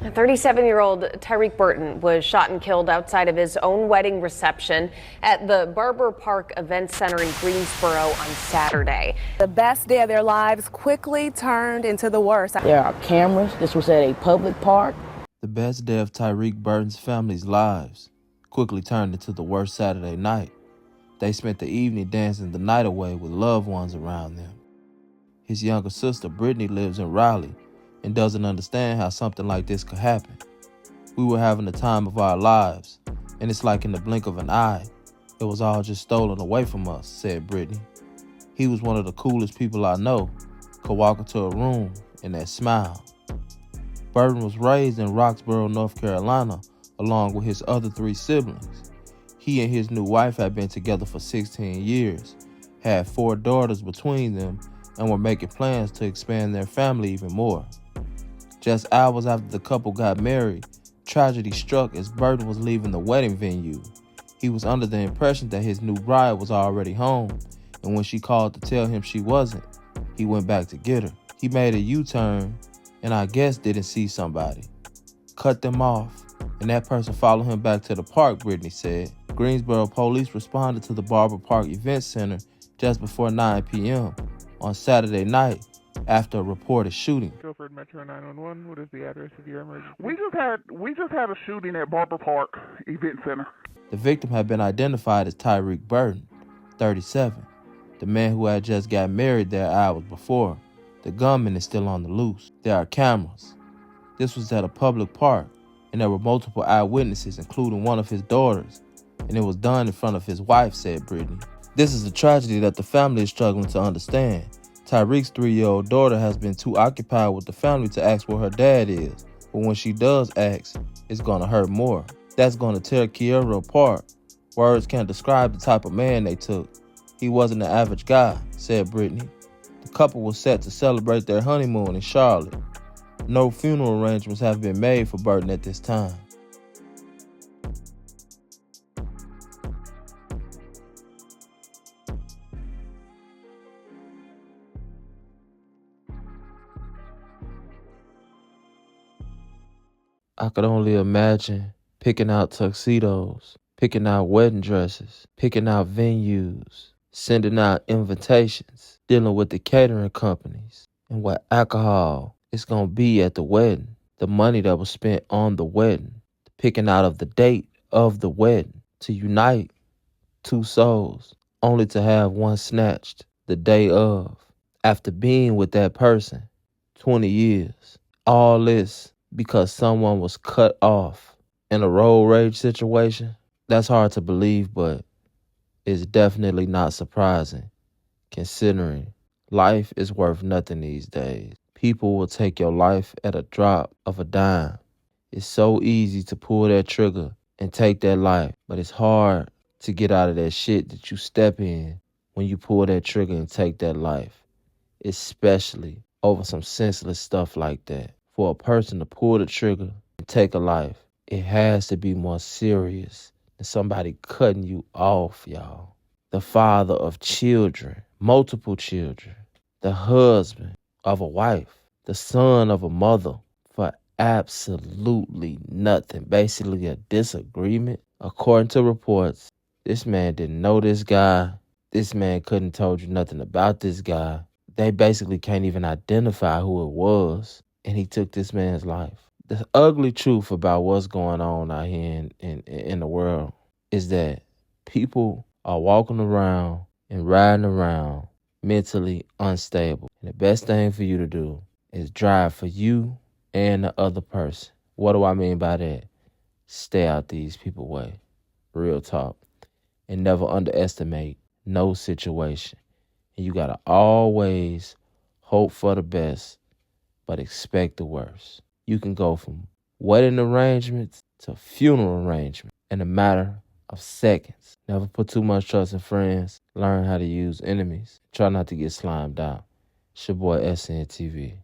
37-year-old Tyreek Burton was shot and killed outside of his own wedding reception at the Barber Park Event Center in Greensboro on Saturday. The best day of their lives quickly turned into the worst. There are cameras. This was at a public park. The best day of Tyreek Burton's family's lives quickly turned into the worst Saturday night. They spent the evening dancing the night away with loved ones around them. His younger sister, Brittany, lives in Raleigh and doesn't understand how something like this could happen. We were having the time of our lives, and it's like in the blink of an eye, it was all just stolen away from us, said Brittany. He was one of the coolest people I know, could walk into a room and that smile. Burton was raised in Roxborough, North Carolina, along with his other 3 siblings. He and his new wife had been together for 16 years, had 4 daughters between them, and were making plans to expand their family even more. Just hours after the couple got married, tragedy struck as Burton was leaving the wedding venue. He was under the impression that his new bride was already home, and when she called to tell him she wasn't, he went back to get her. He made a U-turn, and I guess didn't see somebody. Cut them off, and that person followed him back to the park, Brittany said. Greensboro police responded to the Barber Park Event Center just before 9 p.m. on Saturday night after a reported shooting. Guilford Metro 911, what is the address of your emergency? We just had a shooting at Barber Park Event Center. The victim had been identified as Tyreek Burton, 37, the man who had just got married there hours before. The gunman is still on the loose. There are cameras. This was at a public park, and there were multiple eyewitnesses, including one of his daughters, and it was done in front of his wife, said Brittany. This is a tragedy that the family is struggling to understand. Tyreek's 3-year-old daughter has been too occupied with the family to ask where her dad is, but when she does ask, it's gonna hurt more. That's gonna tear Kiera apart. Words can't describe the type of man they took. He wasn't an average guy, said Brittany. The couple was set to celebrate their honeymoon in Charlotte. No funeral arrangements have been made for Burton at this time. I could only imagine picking out tuxedos, picking out wedding dresses, picking out venues, sending out invitations, dealing with the catering companies, and what alcohol is going to be at the wedding, the money that was spent on the wedding, the picking out of the date of the wedding, to unite 2 souls, only to have one snatched the day of, after being with that person 20 years. All this because someone was cut off in a road rage situation. That's hard to believe, but it's definitely not surprising, considering life is worth nothing these days. People will take your life at a drop of a dime. It's so easy to pull that trigger and take that life, but it's hard to get out of that shit that you step in when you pull that trigger and take that life, especially over some senseless stuff like that. For a person to pull the trigger and take a life, it has to be more serious than somebody cutting you off, y'all. The father of children, multiple children, the husband of a wife, the son of a mother, for absolutely nothing. Basically a disagreement. According to reports, this man didn't know this guy. This man couldn't told you nothing about this guy. They basically can't even identify who it was. And he took this man's life. The ugly truth about what's going on out here in the world is that people are walking around and riding around mentally unstable. And the best thing for you to do is drive for you and the other person. What do I mean by that? Stay out these people's way. Real talk. And never underestimate no situation. And you gotta always hope for the best, but expect the worst. You can go from wedding arrangements to funeral arrangements in a matter of seconds. Never put too much trust in friends. Learn how to use enemies. Try not to get slimed out. It's your boy SNTV.